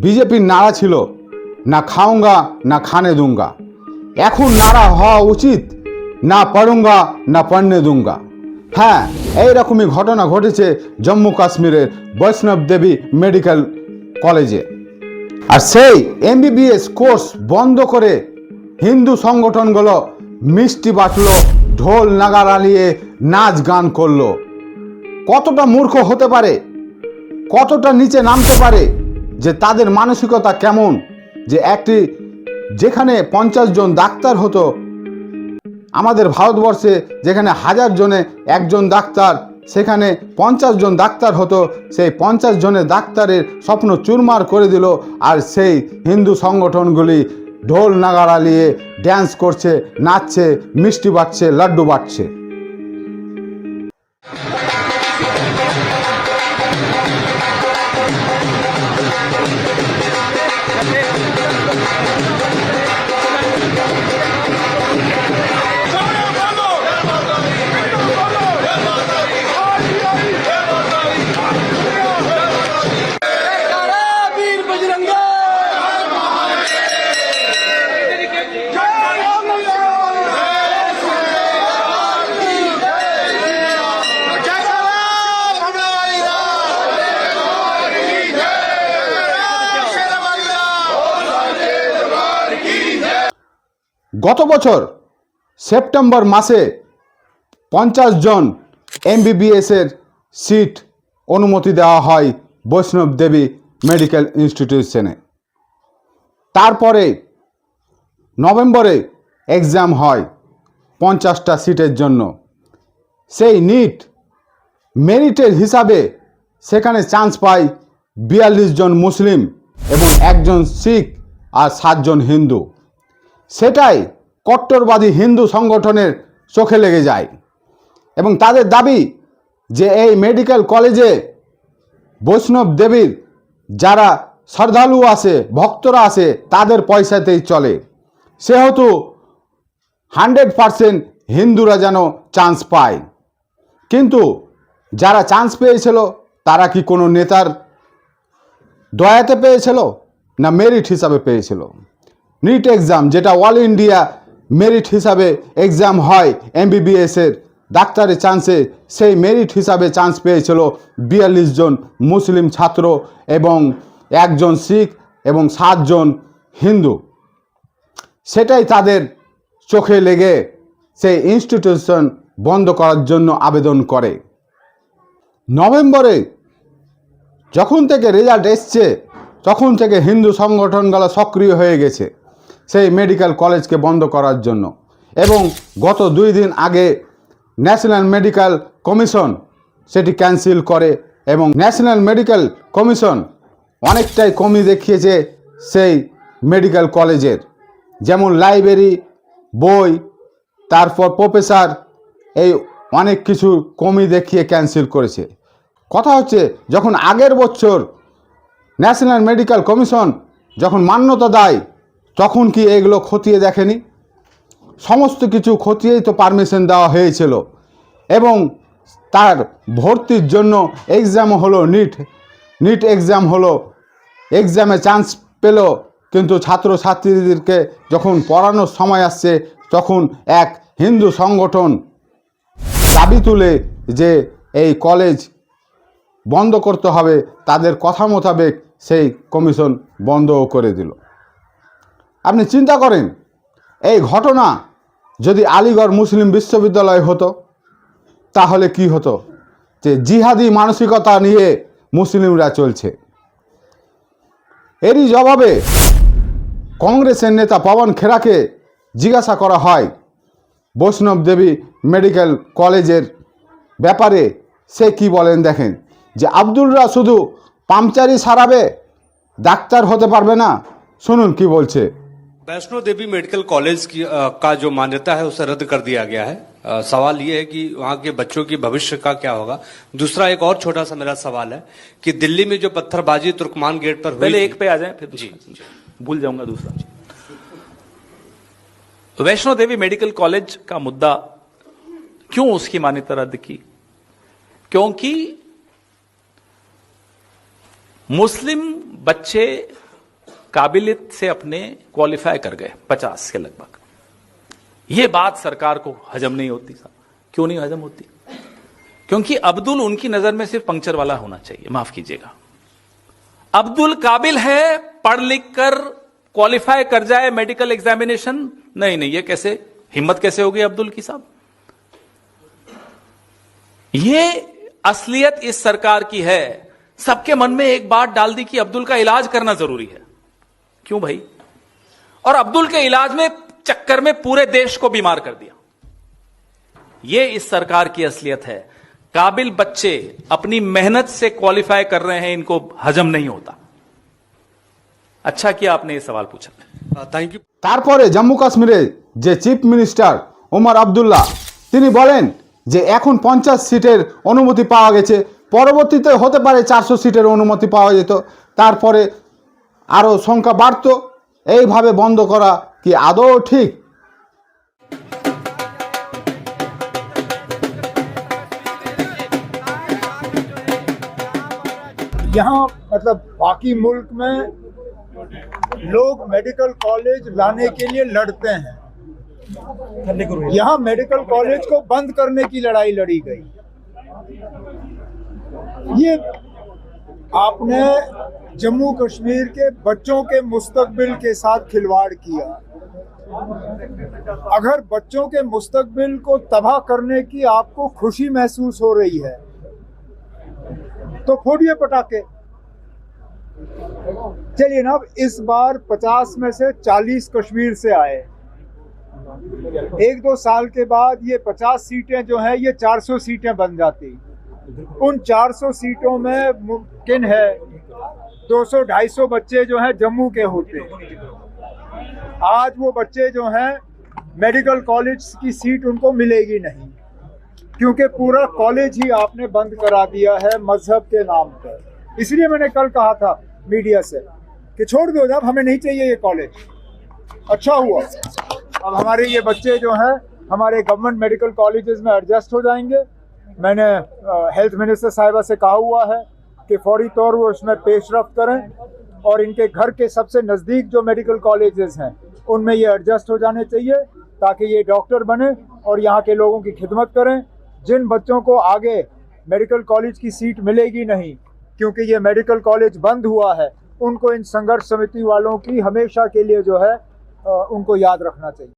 বিজেপির নারা ছিল না খাউঙ্গা না খানে দুঙ্গা। এখন নারা হওয়া উচিত না পড়ুঙ্গা না পড়নে দুঙ্গা। হ্যাঁ, এইরকমই ঘটনা ঘটেছে জম্মু কাশ্মীরের বৈষ্ণব দেবী মেডিকেল কলেজে। আর সেই এমবিবিএস কোর্স বন্ধ করে হিন্দু সংগঠনগুলো মিষ্টি বাটলো, ঢোল নাগারা নিয়ে নাচ গান করলো। কতটা মূর্খ হতে পারে, কতটা নিচে নামতে পারে, যে তাদের মানসিকতা কেমন, যে যেখানে 50 জন ডাক্তার হতো আমাদের ভারতবর্ষে, যেখানে 1000 জনে একজন ডাক্তার, সেখানে 50 জন ডাক্তার হতো। সেই 50 জনের ডাক্তারের স্বপ্ন চুরমার করে দিল। আর সেই হিন্দু সংগঠনগুলি ঢোল নাগারা নিয়ে ড্যান্স করছে, নাচছে, মিষ্টি বাটছে, লাড্ডু বাটছে। গত বছর সেপ্টেম্বর মাসে 50 জন এমবিবিএসের সিট অনুমতি দেওয়া হয় বৈষ্ণব দেবী মেডিকেল ইনস্টিটিউশনে। তারপরে নভেম্বরে এক্সাম হয় 50টা সিটের জন্য। সেই নিট মেরিটের হিসাবে সেখানে চান্স পায় 42 জন মুসলিম এবং 1 জন শিখ আর 7 জন হিন্দু। সেটাই কট্টরবাদী হিন্দু সংগঠনের চোখে লেগে যায় এবং তাদের দাবি যে এই মেডিকেল কলেজে বৈষ্ণব দেবীর যারা শ্রদ্ধালু আছে, ভক্তরা আছে, তাদের পয়সাতেই চলে। সেহেতু 100% হিন্দুরা যেন চান্স পায়। কিন্তু যারা চান্স পেয়েছিল তারা কি কোনো নেতার দয়াতে পেয়েছিল না মেরিট হিসাবে পেয়েছিল? নিট এক্সাম, যেটা অল ইন্ডিয়া মেরিট হিসাবে এক্সাম হয় এমবিবিএসের ডাক্তারের চান্সে, সেই মেরিট হিসাবে চান্স পেয়েছিল 42 জন মুসলিম ছাত্র এবং 1 জন শিখ এবং 7 জন হিন্দু। সেটাই তাদের চোখে লেগে সেই ইনস্টিটিউশন বন্ধ করার জন্য আবেদন করে। নভেম্বরে যখন থেকে রেজাল্ট এসছে তখন থেকে হিন্দু সংগঠনগুলো সক্রিয় হয়ে গেছে সেই মেডিকেল কলেজকে বন্ধ করার জন্য। এবং গত 2 দিন আগে ন্যাশনাল মেডিকেল কমিশন সেটি ক্যান্সেল করে এবং ন্যাশনাল মেডিকেল কমিশন অনেকটাই কমি দেখিয়েছে সেই মেডিকেল কলেজের, যেমন লাইব্রেরি, বই, তারপর প্রফেসর, এই অনেক কিছু কমি দেখিয়ে ক্যান্সেল করেছে। কথা হচ্ছে, যখন আগের বছর ন্যাশনাল মেডিকেল কমিশন যখন মান্যতা দেয় তখন কি এগুলো খতিয়ে দেখেনি? সমস্ত কিছু খতিয়েই তো পারমিশন দেওয়া হয়েছিল এবং তার ভর্তির জন্য এক্সাম হলো, নিট এক্সাম হলো, এক্সামে চান্স পেল। কিন্তু ছাত্রছাত্রীদেরকে যখন পড়ানোর সময় আসছে তখন এক হিন্দু সংগঠন দাবি তুলে যে এই কলেজ বন্ধ করতে হবে, তাদের কথা মোতাবেক সেই কমিশন বন্ধও করে দিল। আপনি চিন্তা করেন, এই ঘটনা যদি আলিগড় মুসলিম বিশ্ববিদ্যালয় হতো তাহলে কি হতো? যে জিহাদি মানসিকতা নিয়ে মুসলিমরা চলছে। এরই জবাবে কংগ্রেসের নেতা পবন খেরাকে জিজ্ঞাসা করা হয় বৈষ্ণব দেবী মেডিকেল কলেজের ব্যাপারে। সে কি বলেন দেখেন, যে আব্দুলরা শুধু পামচারি সারাবে, ডাক্তার হতে পারবে না। শুনুন কি বলছে। वैष्णो देवी मेडिकल कॉलेज का जो मान्यता है उसे रद्द कर दिया गया है। सवाल ये है कि वहां के बच्चों की भविष्य का क्या होगा। दूसरा एक और छोटा सा मेरा सवाल है कि दिल्ली में जो पत्थरबाजी तुर्कमान गेट पर हुई, पहले एक पे आ जाए फिर जी भूल जाऊंगा दूसरा। वैष्णो देवी मेडिकल कॉलेज का मुद्दा, क्यों उसकी मान्यता रद्द की? क्योंकि मुस्लिम बच्चे काबिलियत से अपने क्वालिफाई कर गए 50 के लगभग। ये बात सरकार को हजम नहीं होती साहब। क्यों नहीं हजम होती? क्योंकि अब्दुल उनकी नजर में सिर्फ पंक्चर वाला होना चाहिए, माफ कीजिएगा। अब्दुल काबिल है, पढ़ लिख कर क्वालिफाई कर जाए मेडिकल एग्जामिनेशन, नहीं, ये कैसे, हिम्मत कैसे होगी अब्दुल की साहब? ये असलियत इस सरकार की है। सबके मन में एक बात डाल दी कि अब्दुल का इलाज करना जरूरी है। क्यों भाई? और अब्दुल के इलाज में चक्कर में पूरे देश को बीमार कर दिया। यह इस सरकार की असलियत है। काबिल बच्चे अपनी मेहनत से क्वालिफाई कर रहे हैं, इनको हजम नहीं होता। अच्छा किया आपने ये सवाल पूछा। Thank you. তারপরে জম্মু কাশ্মীরে যে চিফ মিনিস্টার ওমর আবদুল্লাহ তিনি বলেন যে এখন 50 সিটের অনুমতি পাওয়া গেছে, পরবর্তীতে হতে পারে 400 সিটের অনুমতি পাওয়া যেত, তারপরে আরও সংখ্যা বাড়তো। এইভাবে বন্ধ করা কি আদৌ ঠিক? यहाँ मतलब बाकी मुल्क में लोग मेडिकल कॉलेज लाने के लिए लड़ते हैं, यहाँ मेडिकल कॉलेज को बंद करने की लड़ाई लड़ी गई। ये आपने जम्मू कश्मीर के बच्चों के मुस्तकबिल के साथ खिलवाड़ किया। अगर बच्चों के मुस्तकबिल को तबाह करने की आपको खुशी महसूस हो रही है तो फोड़िए पटाखे। चलिए ना, इस बार 50 में से 40 कश्मीर से आए, 1-2 साल के बाद ये 50 सीटें जो हैं ये 400 सीटें बन जाती। उन 400 सीटों में मुमकिन है 200-250 बच्चे जो हैं जम्मू के होते। आज वो बच्चे जो हैं मेडिकल कॉलेज की सीट उनको मिलेगी नहीं, क्योंकि पूरा कॉलेज ही आपने बंद करा दिया है मजहब के नाम पर। इसलिए मैंने कल कहा था मीडिया से कि छोड़ दो, जब हमें नहीं चाहिए ये कॉलेज। अच्छा हुआ, अब हमारे ये बच्चे जो हैं हमारे गवर्नमेंट मेडिकल कॉलेजेस में एडजस्ट हो जाएंगे। मैंने हेल्थ मिनिस्टर साहिबा से कहा हुआ है कि फौरी तौर वो उसमें पेशरफ्त करें और इनके घर के सबसे नज़दीक जो मेडिकल कॉलेजेस हैं उनमें ये एडजस्ट हो जाने चाहिए, ताकि ये डॉक्टर बने और यहाँ के लोगों की खिदमत करें। जिन बच्चों को आगे मेडिकल कॉलेज की सीट मिलेगी नहीं क्योंकि ये मेडिकल कॉलेज बंद हुआ है, उनको इन संघर्ष समिति वालों की हमेशा के लिए जो है उनको याद रखना चाहिए।